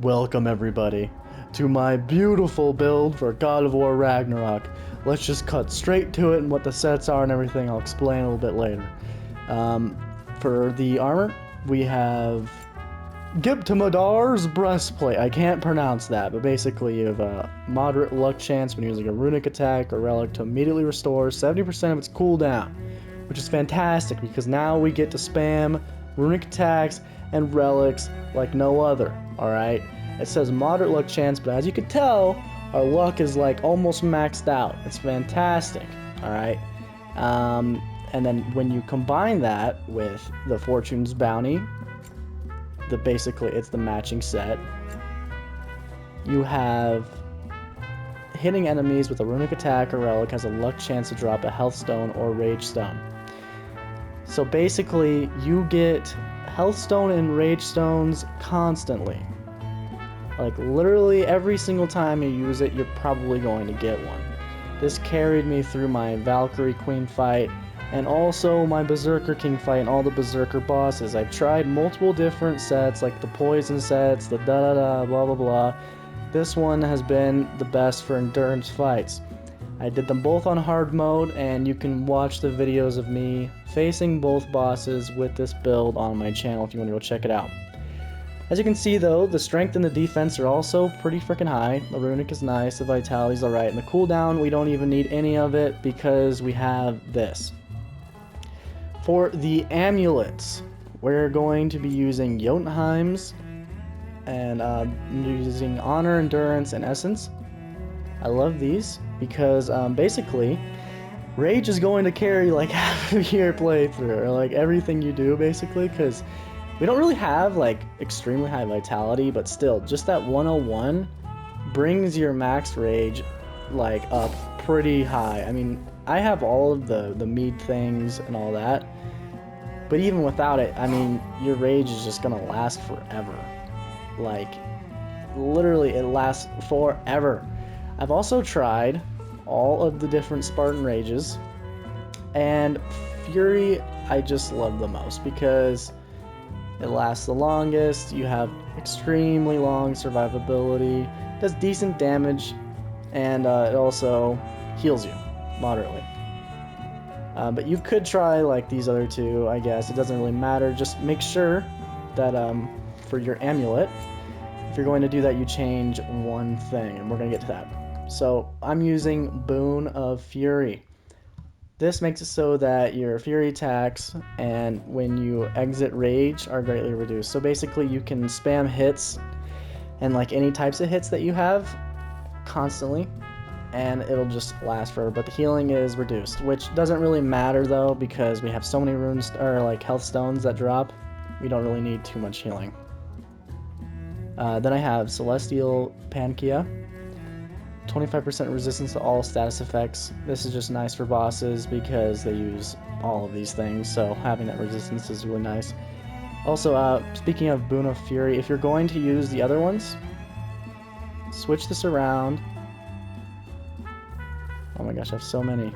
Welcome everybody to my beautiful build for God of War Ragnarok. Let's just cut straight to it and what the sets are and everything. I'll explain a little bit later. For the armor, we have Giptamadar's breastplate. I can't pronounce that, but basically you have a moderate luck chance when using a runic attack or relic to immediately restore 70% of its cooldown, which is fantastic because now we get to spam runic attacks and relics like no other. Alright, it says moderate luck chance, but as you can tell, our luck is like almost maxed out. It's fantastic. Alright, and then when you combine that with the Fortune's Bounty, basically it's the matching set, you have hitting enemies with a runic attack or relic has a luck chance to drop a health stone or rage stone. So basically you get health stone and rage stones constantly. Like literally every single time you use it, you're probably going to get one. This carried me through my Valkyrie Queen fight and also my Berserker King fight and all the Berserker bosses. I've tried multiple different sets, like the poison sets, the da-da-da, blah blah blah. This one has been the best for endurance fights. I did them both on hard mode, and you can watch the videos of me facing both bosses with this build on my channel if you want to go check it out. As you can see though, the strength and the defense are also pretty freaking high. The runic is nice, the vitality's alright, and the cooldown, we don't even need any of it because we have this. For the amulets, we're going to be using Jotunheim's and using Honor, Endurance, and Essence. I love these because basically, Rage is going to carry like half of your playthrough, or like everything you do basically, because we don't really have like extremely high vitality, but still, just that 101 brings your max Rage like up pretty high. I mean, I have all of the mead things and all that, but even without it, I mean, your Rage is just gonna last forever. Like, literally, it lasts forever. I've also tried all of the different Spartan Rages, and Fury I just love the most because it lasts the longest, you have extremely long survivability, does decent damage, and it also heals you moderately. But you could try like these other two, I guess. It doesn't really matter. Just make sure that for your amulet, if you're going to do that, you change one thing, and we're going to get to that. So I'm using Boon of Fury. This makes it so that your Fury attacks and when you exit Rage are greatly reduced. So basically you can spam hits and like any types of hits that you have constantly, and it'll just last forever, but the healing is reduced, which doesn't really matter though because we have so many runes or like health stones that drop, we don't really need too much healing. Then I have Celestial Pankia, 25% resistance to all status effects. This is just nice for bosses because they use all of these things, so having that resistance is really nice. Also, speaking of Boon of Fury, if you're going to use the other ones, switch this around. Oh my gosh, I have so many.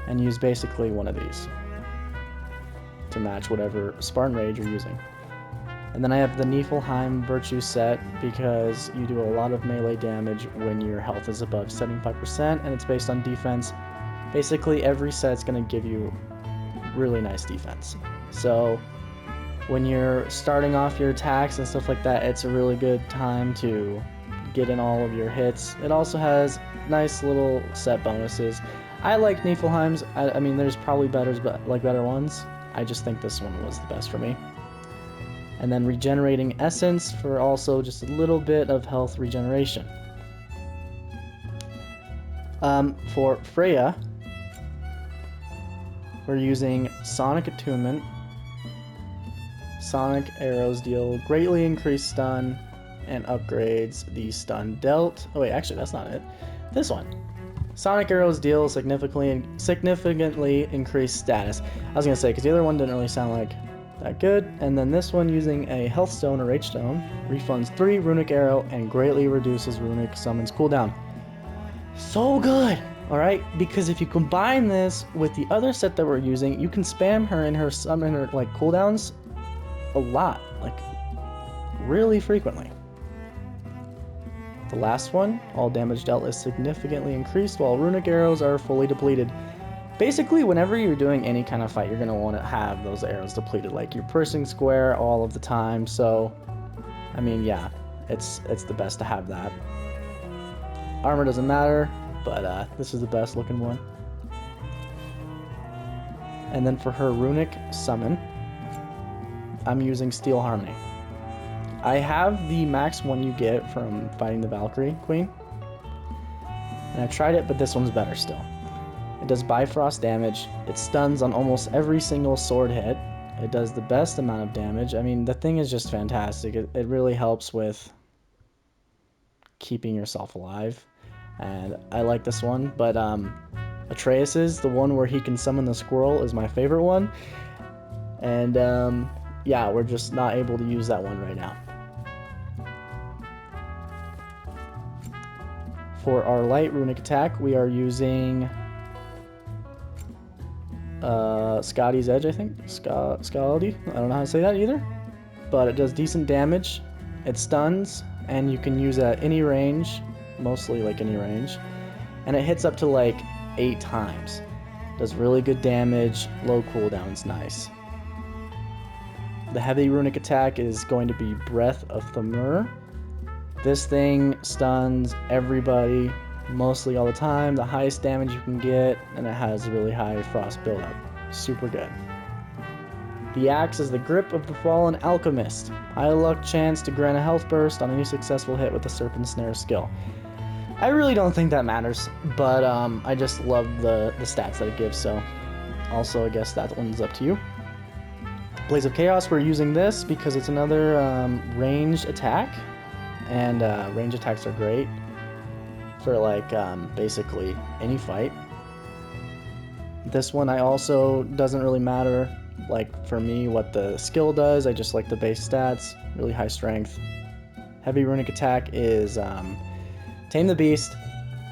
And use basically one of these to match whatever Spartan Rage you're using. And then I have the Niflheim Virtue set because you do a lot of melee damage when your health is above 75%, and it's based on defense. Basically, every set's going to give you really nice defense. So when you're starting off your attacks and stuff like that, it's a really good time to get in all of your hits. It also has nice little set bonuses. I like Niflheim's. I mean, there's probably better ones. I just think this one was the best for me. And then Regenerating Essence for also just a little bit of health regeneration. For Freya, we're using Sonic Attunement. Sonic arrows deal greatly increased stun and upgrades the stun dealt. Oh wait, actually that's not it. This one. Sonic arrows deal significantly increased status. I was gonna say, because the other one didn't really sound like that good. And then this one, using a health stone or rage stone, refunds 3 runic arrow and greatly reduces runic summons cooldown. So good! Alright, because if you combine this with the other set that we're using, you can spam her in her like cooldowns a lot, like really frequently. The last one, all damage dealt is significantly increased while runic arrows are fully depleted. Basically, whenever you're doing any kind of fight, you're going to want to have those arrows depleted. Like, you're pressing square all of the time, so, I mean, yeah, it's the best to have that. Armor doesn't matter, but this is the best looking one. And then for her runic summon, I'm using Steel Harmony. I have the max one you get from fighting the Valkyrie Queen. And I tried it, but this one's better still. It does Bifrost damage. It stuns on almost every single sword hit. It does the best amount of damage. I mean, the thing is just fantastic. It really helps with keeping yourself alive. And I like this one, but Atreus's, the one where he can summon the squirrel, is my favorite one. And yeah, we're just not able to use that one right now. For our light runic attack, we are using Scotty's Edge, I think. Scaldi? I don't know how to say that either. But it does decent damage. It stuns, and you can use it at any range. Mostly like any range. And it hits up to like 8 times. Does really good damage. Low cooldown's nice. The heavy runic attack is going to be Breath of Thamur. This thing stuns everybody mostly all the time, the highest damage you can get, and it has a really high frost buildup. Super good. The axe is the Grip of the Fallen Alchemist. High luck chance to grant a health burst on any successful hit with the Serpent Snare skill. I really don't think that matters, but I just love the stats that it gives, so also I guess that one's up to you. Blaze of Chaos, we're using this because it's another ranged attack, and range attacks are great for like basically any fight. This one I also doesn't really matter like for me what the skill does. I just like the base stats, really high strength. Heavy runic attack is Tame the Beast.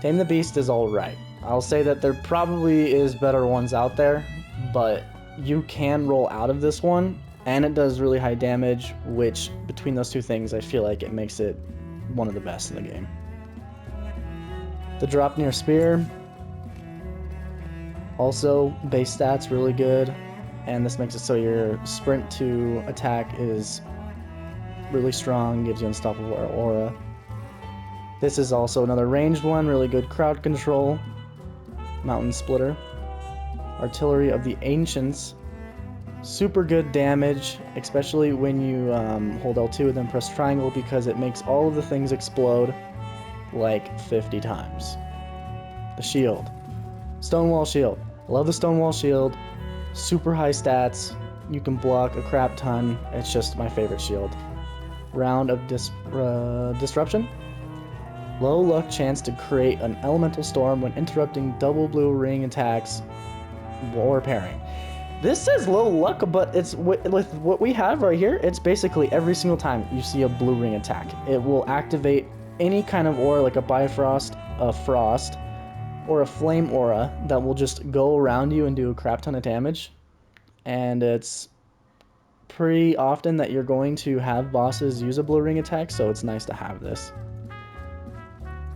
Tame the Beast is alright. I'll say that there probably is better ones out there, but you can roll out of this one, and it does really high damage, which between those two things I feel like it makes it one of the best in the game. The Dropnir Spear, also base stats really good, and this makes it so your sprint to attack is really strong, gives you unstoppable aura. This is also another ranged one, really good crowd control. Mountain Splitter. Artillery of the Ancients. Super good damage, especially when you hold L2 and then press triangle, because it makes all of the things explode like 50 times. The Shield. Stonewall Shield. I love the Stonewall Shield. Super high stats. You can block a crap ton. It's just my favorite shield. Round of Disruption. Low luck chance to create an elemental storm when interrupting double blue ring attacks or parrying. This says low luck, but it's with what we have right here, it's basically every single time you see a blue ring attack, it will activate any kind of aura, like a Bifrost, a Frost, or a Flame aura that will just go around you and do a crap ton of damage. And it's pretty often that you're going to have bosses use a blue ring attack, so it's nice to have this.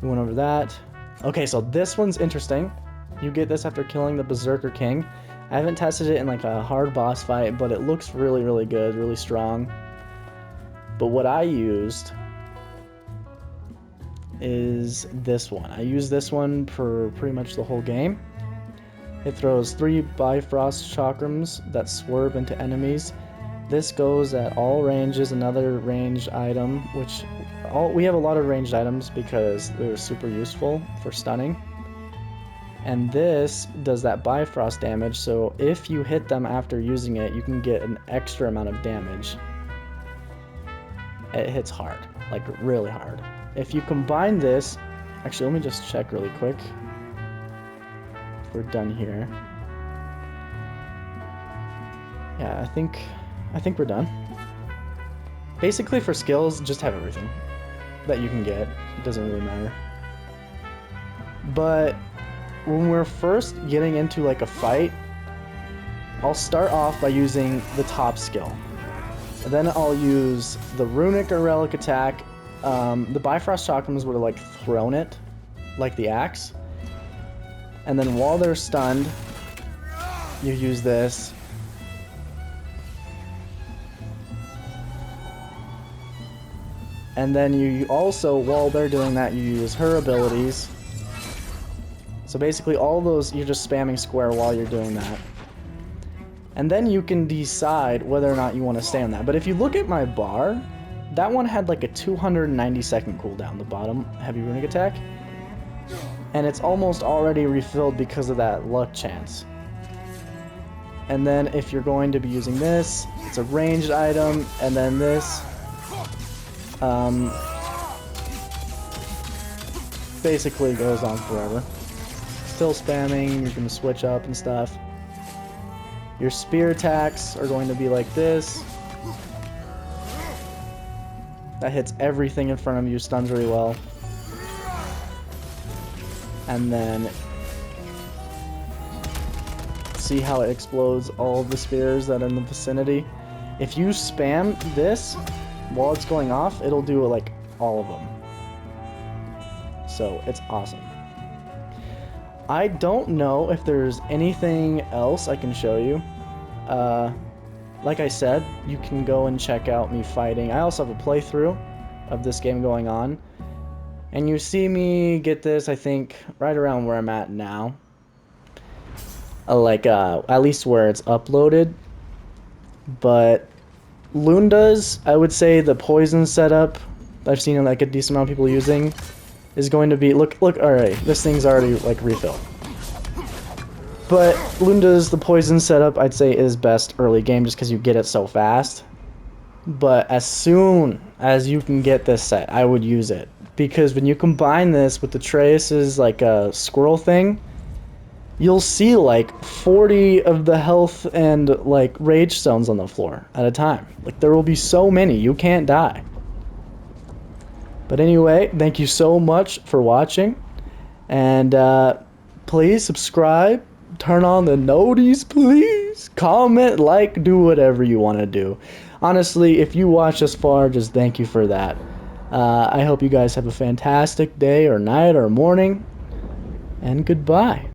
We went over that. Okay, so this one's interesting. You get this after killing the Berserker King. I haven't tested it in like a hard boss fight, but it looks really, really good, really strong. But what I used is this one. I used this one for pretty much the whole game. It throws 3 Bifrost chakrams that swerve into enemies. This goes at all ranges, another ranged item, which we have a lot of ranged items because they're super useful for stunning. And this does that Bifrost damage, so if you hit them after using it, you can get an extra amount of damage. It hits hard, like really hard. If you combine this, actually let me just check really quick if we're done here. Yeah, I think we're done. Basically for skills, just have everything that you can get. It doesn't really matter. But when we're first getting into like a fight, I'll start off by using the top skill. And then I'll use the Runic or Relic attack, the Bifrost chakrams would have like thrown it, like the axe. And then while they're stunned, you use this. And then you also, while they're doing that, you use her abilities. So basically all those, you're just spamming square while you're doing that. And then you can decide whether or not you want to stay on that. But if you look at my bar, that one had like a 290-second cooldown, the bottom heavy runic attack. And it's almost already refilled because of that luck chance. And then if you're going to be using this, it's a ranged item, and then this. Basically goes on forever. Still spamming, you can switch up and stuff. Your spear attacks are going to be like this. That hits everything in front of you, stuns really well. And then see how it explodes all of the spears that are in the vicinity. If you spam this while it's going off, it'll do like all of them. So it's awesome. I don't know if there's anything else I can show you. Like I said, you can go and check out me fighting. I also have a playthrough of this game going on. And you see me get this, I think, right around where I'm at now. At least where it's uploaded. But Lunda's, I would say the poison setup I've seen like a decent amount of people using is going to be, look, alright, this thing's already like refilled. But Lunda's, the poison setup, I'd say is best early game just because you get it so fast. But as soon as you can get this set, I would use it. Because when you combine this with the Trace's like a squirrel thing, you'll see like 40 of the health and like rage stones on the floor at a time. Like there will be so many, you can't die. But anyway, thank you so much for watching. And please subscribe, turn on the noties, please. Comment, like, do whatever you want to do. Honestly, if you watch this far, just thank you for that. I hope you guys have a fantastic day or night or morning. And goodbye.